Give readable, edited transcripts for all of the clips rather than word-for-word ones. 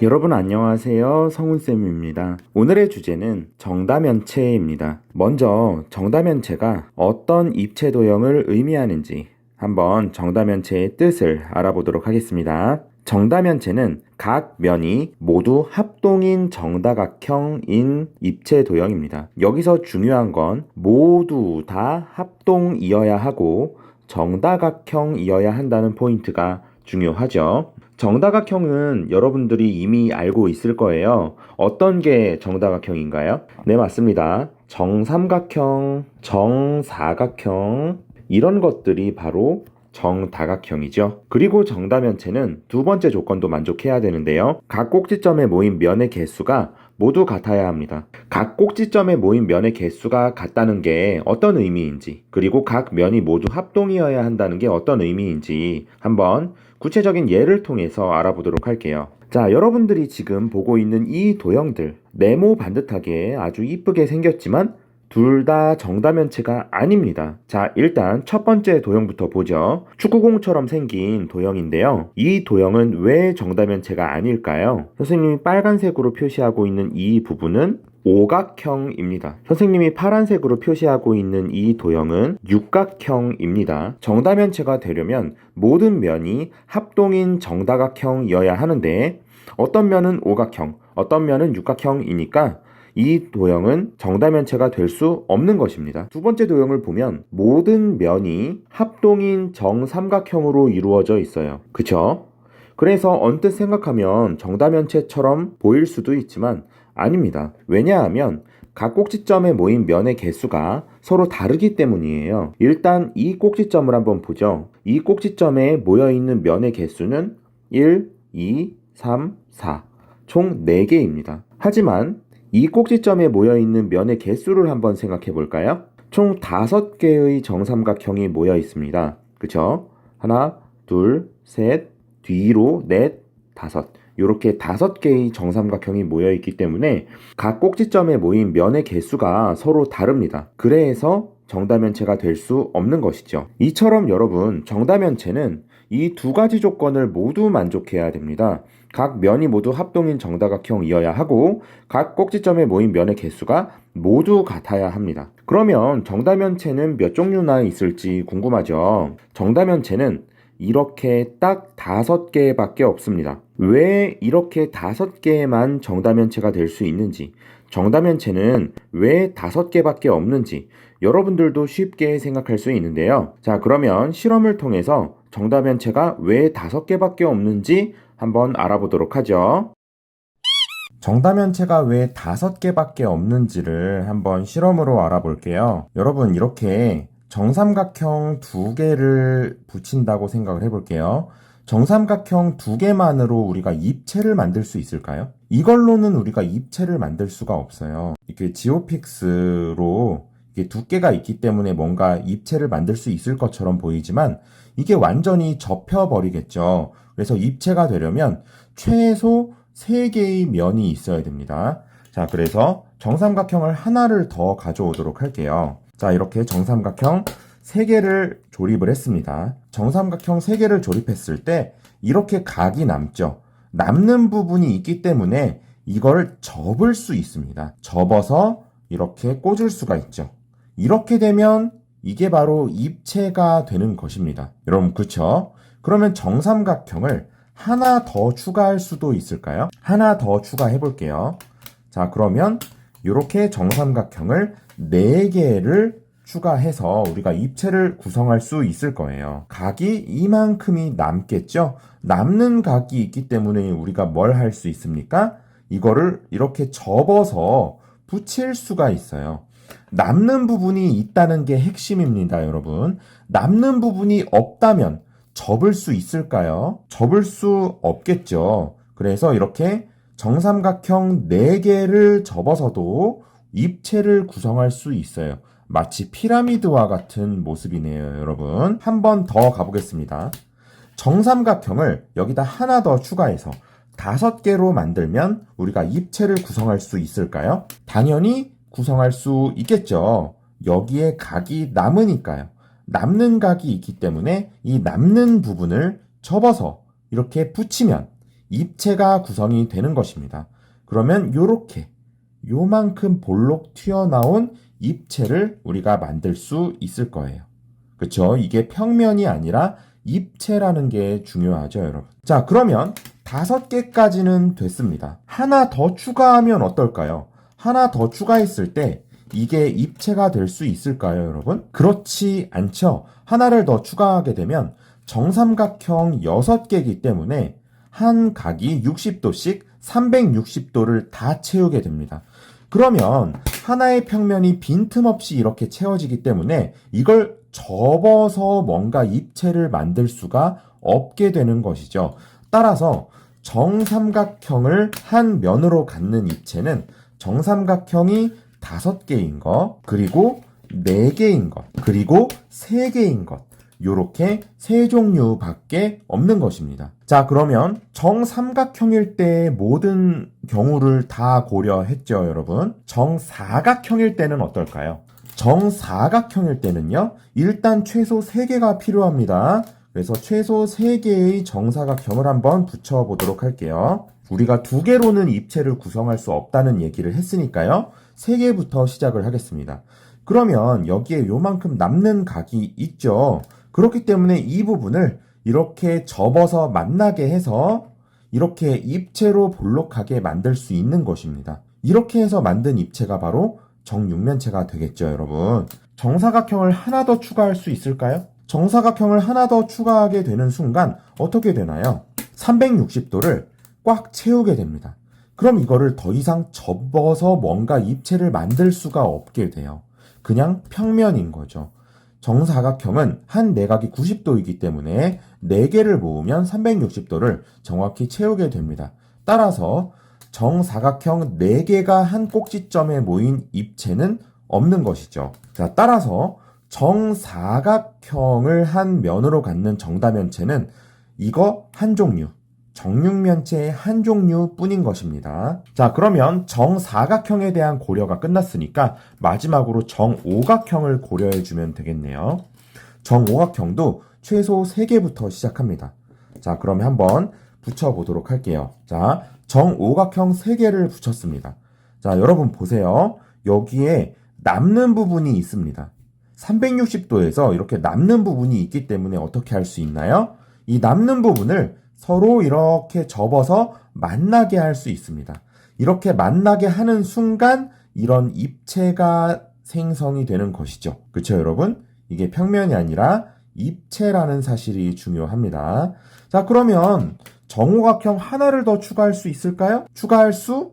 여러분 안녕하세요. 성훈쌤입니다. 오늘의 주제는 정다면체입니다. 먼저 정다면체가 어떤 입체 도형을 의미하는지 한번 정다면체의 뜻을 알아보도록 하겠습니다. 정다면체는 각 면이 모두 합동인 정다각형인 입체 도형입니다. 여기서 중요한 건 모두 다 합동이어야 하고 정다각형이어야 한다는 포인트가 중요하죠. 정다각형은 여러분들이 이미 알고 있을 거예요. 어떤 게 정다각형인가요? 네, 맞습니다. 정삼각형, 정사각형, 이런 것들이 바로 정다각형이죠. 그리고 정다면체는 두 번째 조건도 만족해야 되는데요. 각 꼭지점에 모인 면의 개수가 모두 같아야 합니다. 각 꼭지점에 모인 면의 개수가 같다는 게 어떤 의미인지, 그리고 각 면이 모두 합동이어야 한다는 게 어떤 의미인지 한번 구체적인 예를 통해서 알아보도록 할게요. 자, 여러분들이 지금 보고 있는 이 도형들, 네모 반듯하게 아주 이쁘게 생겼지만 둘 다 정다면체가 아닙니다. 자, 일단 첫 번째 도형부터 보죠. 축구공처럼 생긴 도형인데요. 이 도형은 왜 정다면체가 아닐까요? 선생님이 빨간색으로 표시하고 있는 이 부분은 오각형입니다. 선생님이 파란색으로 표시하고 있는 이 도형은 육각형입니다. 정다면체가 되려면 모든 면이 합동인 정다각형이어야 하는데 어떤 면은 오각형, 어떤 면은 육각형이니까 이 도형은 정다면체가 될 수 없는 것입니다. 두 번째 도형을 보면 모든 면이 합동인 정삼각형으로 이루어져 있어요. 그쵸? 그래서 언뜻 생각하면 정다면체처럼 보일 수도 있지만 아닙니다. 왜냐하면 각 꼭지점에 모인 면의 개수가 서로 다르기 때문이에요. 일단 이 꼭지점을 한번 보죠. 이 꼭지점에 모여있는 면의 개수는 1, 2, 3, 4, 총 4개입니다. 하지만 이 꼭지점에 모여있는 면의 개수를 한번 생각해 볼까요? 총 5개의 정삼각형이 모여 있습니다. 그쵸? 하나, 둘, 셋, 뒤로 넷, 다섯. 이렇게 5개의 정삼각형이 모여 있기 때문에 각 꼭지점에 모인 면의 개수가 서로 다릅니다. 그래서 정다면체가 될 수 없는 것이죠. 이처럼 여러분, 정다면체는 이 두 가지 조건을 모두 만족해야 됩니다. 각 면이 모두 합동인 정다각형이어야 하고 각 꼭지점에 모인 면의 개수가 모두 같아야 합니다. 그러면 정다면체는 몇 종류나 있을지 궁금하죠? 정다면체는 이렇게 딱 5개밖에 없습니다. 왜 이렇게 5개만 정다면체가 될 수 있는지, 정다면체는 왜 5개밖에 없는지 여러분들도 쉽게 생각할 수 있는데요. 자, 그러면 실험을 통해서 정다면체가 왜 5개밖에 없는지 한번 알아보도록 하죠. 정다면체가 왜 5개밖에 없는지를 한번 실험으로 알아볼게요. 여러분, 이렇게 정삼각형 2개를 붙인다고 생각을 해볼게요. 정삼각형 2개만으로 우리가 입체를 만들 수 있을까요? 이걸로는 우리가 입체를 만들 수가 없어요. 이렇게 지오픽스로 이게 두께가 있기 때문에 뭔가 입체를 만들 수 있을 것처럼 보이지만 이게 완전히 접혀버리겠죠. 그래서 입체가 되려면 최소 3개의 면이 있어야 됩니다. 자, 그래서 정삼각형을 하나를 더 가져오도록 할게요. 자, 이렇게 정삼각형 3개를 조립을 했습니다. 정삼각형 3개를 조립했을 때 이렇게 각이 남죠. 남는 부분이 있기 때문에 이걸 접을 수 있습니다. 접어서 이렇게 꽂을 수가 있죠. 이렇게 되면 이게 바로 입체가 되는 것입니다. 여러분, 그쵸? 그러면 정삼각형을 하나 더 추가할 수도 있을까요? 하나 더 추가해 볼게요. 자, 그러면 이렇게 정삼각형을 4개를 추가해서 우리가 입체를 구성할 수 있을 거예요. 각이 이만큼이 남겠죠? 남는 각이 있기 때문에 우리가 뭘 할 수 있습니까? 이거를 이렇게 접어서 붙일 수가 있어요. 남는 부분이 있다는 게 핵심입니다, 여러분. 남는 부분이 없다면 접을 수 있을까요? 접을 수 없겠죠. 그래서 이렇게 정삼각형 4개를 접어서도 입체를 구성할 수 있어요. 마치 피라미드와 같은 모습이네요, 여러분. 한 번 더 가보겠습니다. 정삼각형을 여기다 하나 더 추가해서 5개로 만들면 우리가 입체를 구성할 수 있을까요? 당연히 구성할 수 있겠죠. 여기에 각이 남으니까요. 남는 각이 있기 때문에 이 남는 부분을 접어서 이렇게 붙이면 입체가 구성이 되는 것입니다. 그러면 요렇게 요만큼 볼록 튀어나온 입체를 우리가 만들 수 있을 거예요. 그쵸? 이게 평면이 아니라 입체라는 게 중요하죠, 여러분. 자, 그러면 5개까지는 됐습니다. 하나 더 추가하면 어떨까요? 하나 더 추가했을 때 이게 입체가 될 수 있을까요, 여러분? 그렇지 않죠. 하나를 더 추가하게 되면 정삼각형 6개이기 때문에 한 각이 60도씩 360도를 다 채우게 됩니다. 그러면 하나의 평면이 빈틈없이 이렇게 채워지기 때문에 이걸 접어서 뭔가 입체를 만들 수가 없게 되는 것이죠. 따라서 정삼각형을 한 면으로 갖는 입체는 정삼각형이 5개인 것, 그리고 4개인 것, 그리고 3개인 것, 요렇게 3종류밖에 없는 것입니다. 자, 그러면 정삼각형일 때 모든 경우를 다 고려했죠, 여러분. 정사각형일 때는 어떨까요? 정사각형일 때는요, 일단 최소 3개가 필요합니다. 그래서 최소 3개의 정사각형을 한번 붙여보도록 할게요. 우리가 2개로는 입체를 구성할 수 없다는 얘기를 했으니까요. 3개부터 시작을 하겠습니다. 그러면 여기에 요만큼 남는 각이 있죠. 그렇기 때문에 이 부분을 이렇게 접어서 만나게 해서 이렇게 입체로 볼록하게 만들 수 있는 것입니다. 이렇게 해서 만든 입체가 바로 정육면체가 되겠죠, 여러분. 정사각형을 하나 더 추가할 수 있을까요? 정사각형을 하나 더 추가하게 되는 순간 어떻게 되나요? 360도를 꽉 채우게 됩니다. 그럼 이거를 더 이상 접어서 뭔가 입체를 만들 수가 없게 돼요. 그냥 평면인 거죠. 정사각형은 한 내각이 90도이기 때문에 4개를 모으면 360도를 정확히 채우게 됩니다. 따라서 정사각형 4개가 한 꼭지점에 모인 입체는 없는 것이죠. 자, 따라서 정사각형을 한 면으로 갖는 정다면체는 이거 한 종류, 정육면체의 한 종류뿐인 것입니다. 자, 그러면 정사각형에 대한 고려가 끝났으니까 마지막으로 정오각형을 고려해주면 되겠네요. 정오각형도 최소 3개부터 시작합니다. 자, 그러면 한번 붙여보도록 할게요. 자, 정오각형 3개를 붙였습니다. 자, 여러분 보세요. 여기에 남는 부분이 있습니다. 360도에서 이렇게 남는 부분이 있기 때문에 어떻게 할 수 있나요? 이 남는 부분을 서로 이렇게 접어서 만나게 할 수 있습니다. 이렇게 만나게 하는 순간 이런 입체가 생성이 되는 것이죠. 그렇죠, 여러분? 이게 평면이 아니라 입체라는 사실이 중요합니다. 자, 그러면 정오각형 하나를 더 추가할 수 있을까요? 추가할 수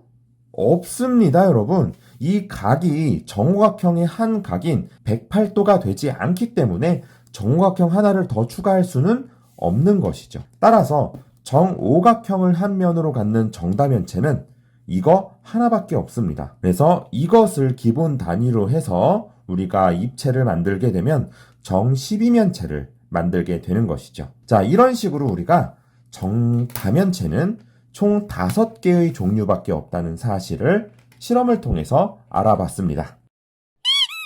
없습니다, 여러분. 이 각이 정오각형의 한 각인 108도가 되지 않기 때문에 정오각형 하나를 더 추가할 수는 없는 것이죠. 따라서 정오각형을 한 면으로 갖는 정다면체는 이거 하나밖에 없습니다. 그래서 이것을 기본 단위로 해서 우리가 입체를 만들게 되면 정12면체를 만들게 되는 것이죠. 자, 이런 식으로 우리가 정다면체는 총 5개의 종류밖에 없다는 사실을 실험을 통해서 알아봤습니다.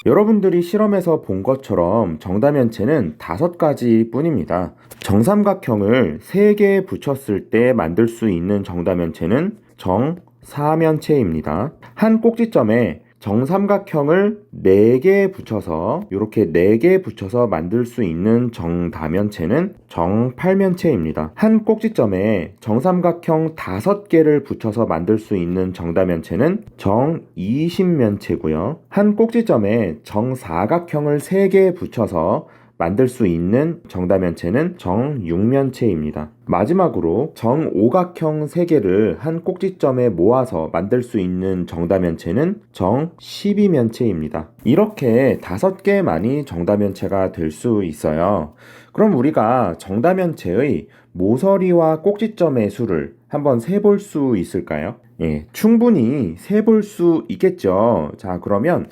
여러분들이 실험에서 본 것처럼 정다면체는 5가지 뿐입니다. 정삼각형을 3개 붙였을 때 만들 수 있는 정다면체는 정사면체입니다. 한 꼭지점에 정삼각형을 4개 붙여서 이렇게 4개 붙여서 만들 수 있는 정다면체는 정팔면체입니다. 한 꼭지점에 정삼각형 5개를 붙여서 만들 수 있는 정다면체는 정이십면체고요. 한 꼭지점에 정사각형을 3개 붙여서 만들 수 있는 정다면체는 정육면체입니다. 마지막으로 정오각형 3개를 한 꼭지점에 모아서 만들 수 있는 정다면체는 정12면체입니다. 이렇게 5개만이 정다면체가 될 수 있어요. 그럼 우리가 정다면체의 모서리와 꼭지점의 수를 한번 세볼 수 있을까요? 예, 충분히 세볼 수 있겠죠. 자, 그러면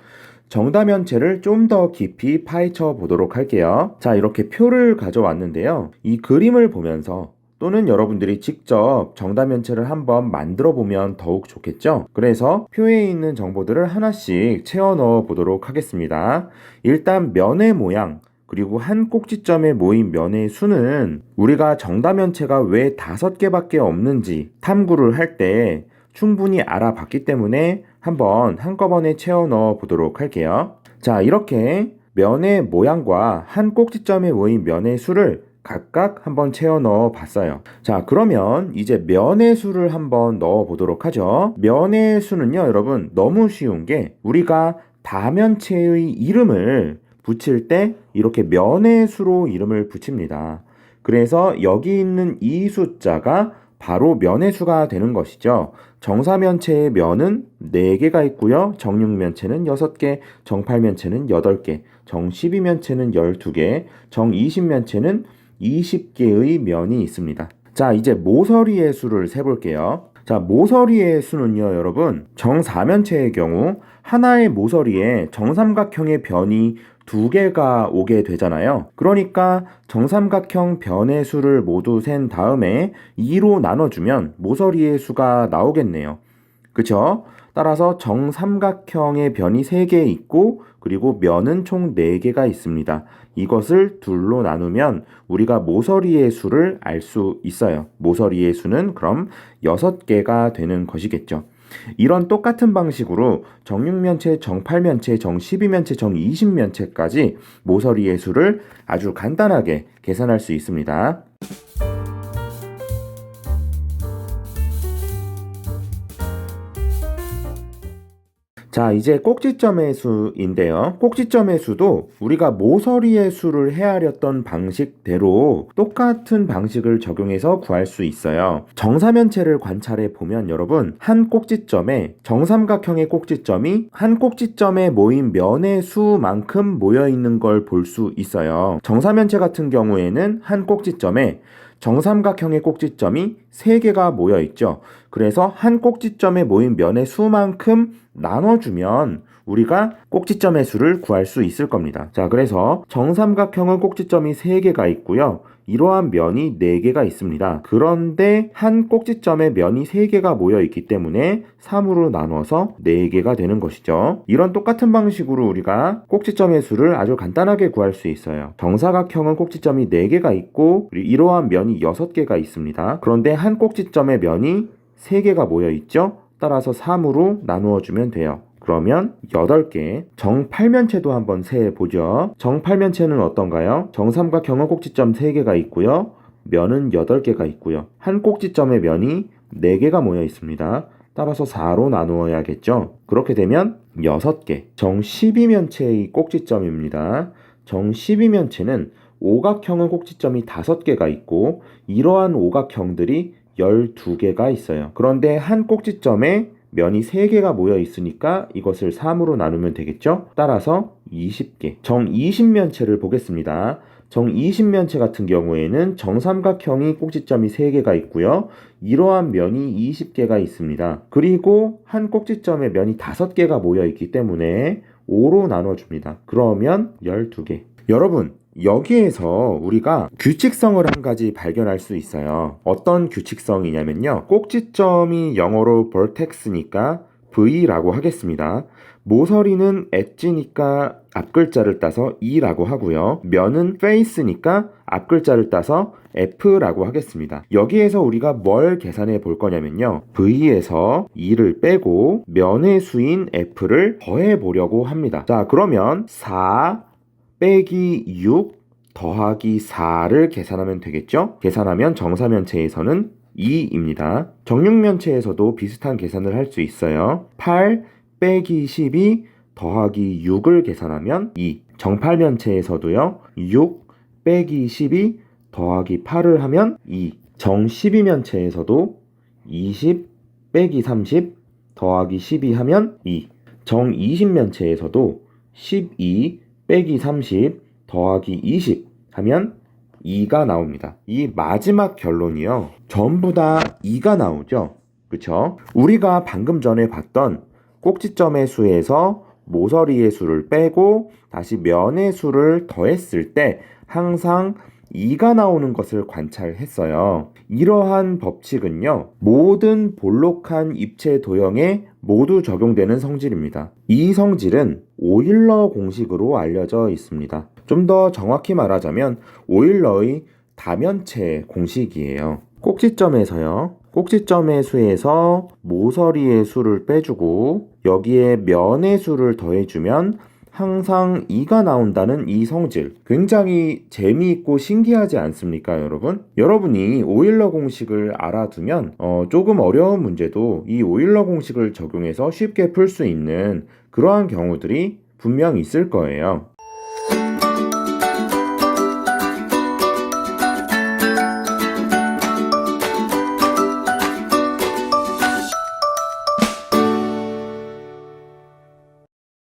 정다면체를 좀 더 깊이 파헤쳐 보도록 할게요. 자, 이렇게 표를 가져왔는데요. 이 그림을 보면서 또는 여러분들이 직접 정다면체를 한번 만들어 보면 더욱 좋겠죠? 그래서 표에 있는 정보들을 하나씩 채워 넣어 보도록 하겠습니다. 일단 면의 모양, 그리고 한 꼭지점에 모인 면의 수는 우리가 정다면체가 왜 5개밖에 없는지 탐구를 할 때 충분히 알아봤기 때문에 한번 한꺼번에 채워 넣어 보도록 할게요. 자, 이렇게 면의 모양과 한 꼭지점에 모인 면의 수를 각각 한번 채워 넣어 봤어요. 자, 그러면 이제 면의 수를 한번 넣어 보도록 하죠. 면의 수는요, 여러분, 너무 쉬운 게 우리가 다면체의 이름을 붙일 때 이렇게 면의 수로 이름을 붙입니다. 그래서 여기 있는 이 숫자가 바로 면의 수가 되는 것이죠. 정사면체의 면은 4개가 있고요. 정육면체는 6개, 정팔면체는 8개, 정12면체는 12개, 정20면체는 20개의 면이 있습니다. 자, 이제 모서리의 수를 세볼게요. 자, 모서리의 수는요, 여러분, 정사면체의 경우 하나의 모서리에 정삼각형의 변이 2개가 오게 되잖아요. 그러니까 정삼각형 변의 수를 모두 센 다음에 2로 나눠주면 모서리의 수가 나오겠네요. 그쵸? 따라서 정삼각형의 변이 3개 있고 그리고 면은 총 4개가 있습니다. 이것을 둘로 나누면 우리가 모서리의 수를 알 수 있어요. 모서리의 수는 그럼 6개가 되는 것이겠죠. 이런 똑같은 방식으로 정육면체, 정팔면체, 정12면체, 정20면체까지 모서리의 수를 아주 간단하게 계산할 수 있습니다. 자, 이제 꼭지점의 수인데요. 꼭지점의 수도 우리가 모서리의 수를 헤아렸던 방식대로 똑같은 방식을 적용해서 구할 수 있어요. 정사면체를 관찰해 보면 여러분, 한 꼭지점에 정삼각형의 꼭지점이 한 꼭지점에 모인 면의 수만큼 모여 있는 걸 볼 수 있어요. 정사면체 같은 경우에는 한 꼭지점에 정삼각형의 꼭지점이 3개가 모여 있죠. 그래서 한 꼭지점에 모인 면의 수만큼 나눠주면 우리가 꼭지점의 수를 구할 수 있을 겁니다. 자, 그래서 정삼각형은 꼭지점이 3개가 있고요. 이러한 면이 4개가 있습니다. 그런데 한 꼭지점에 면이 3개가 모여 있기 때문에 3으로 나눠서 4개가 되는 것이죠. 이런 똑같은 방식으로 우리가 꼭지점의 수를 아주 간단하게 구할 수 있어요. 정사각형은 꼭지점이 4개가 있고 이러한 면이 6개가 있습니다. 그런데 한 꼭지점에 면이 3개가 모여 있죠. 따라서 3으로 나누어 주면 돼요. 그러면 8개. 정팔면체도 한번 세보죠. 정팔면체는 어떤가요? 정삼각형은 꼭지점 3개가 있고요. 면은 8개가 있고요. 한 꼭지점의 면이 4개가 모여 있습니다. 따라서 4로 나누어야겠죠. 그렇게 되면 6개. 정12면체의 꼭지점입니다. 정12면체는 오각형은 꼭지점이 5개가 있고 이러한 오각형들이 12개가 있어요. 그런데 한 꼭지점에 면이 3개가 모여 있으니까 이것을 3으로 나누면 되겠죠? 따라서 20개. 정20면체를 보겠습니다. 정20면체 같은 경우에는 정삼각형이 꼭지점이 3개가 있고요. 이러한 면이 20개가 있습니다. 그리고 한 꼭지점에 면이 5개가 모여 있기 때문에 5로 나눠줍니다. 그러면 12개. 여러분, 여기에서 우리가 규칙성을 한 가지 발견할 수 있어요. 어떤 규칙성이냐면요. 꼭지점이 영어로 vertex니까 V라고 하겠습니다. 모서리는 엣지니까 앞글자를 따서 E라고 하고요. 면은 face니까 앞글자를 따서 F라고 하겠습니다. 여기에서 우리가 뭘 계산해 볼 거냐면요. V에서 E를 빼고 면의 수인 F를 더해 보려고 합니다. 자, 그러면 4 빼기 6 더하기 4를 계산하면 되겠죠? 계산하면 정사면체에서는 2입니다. 정육면체에서도 비슷한 계산을 할 수 있어요. 8 빼기 12 더하기 6을 계산하면 2. 정팔면체에서도요. 6 빼기 12 더하기 8을 하면 2. 정12면체에서도 20 빼기 30 더하기 12 하면 2. 정20면체에서도 12 빼기 30 더하기 20 하면 2가 나옵니다. 이 마지막 결론이요. 전부 다 2가 나오죠. 그쵸? 우리가 방금 전에 봤던 꼭지점의 수에서 모서리의 수를 빼고 다시 면의 수를 더했을 때 항상 2가 나오는 것을 관찰했어요. 이러한 법칙은요, 모든 볼록한 입체 도형에 모두 적용되는 성질입니다. 이 성질은 오일러 공식으로 알려져 있습니다. 좀 더 정확히 말하자면 오일러의 다면체 공식이에요. 꼭지점에서요. 꼭지점의 수에서 모서리의 수를 빼주고 여기에 면의 수를 더해주면 항상 2가 나온다는 이 성질. 굉장히 재미있고 신기하지 않습니까, 여러분? 여러분이 오일러 공식을 알아두면 조금 어려운 문제도 이 오일러 공식을 적용해서 쉽게 풀 수 있는 그러한 경우들이 분명 있을 거예요.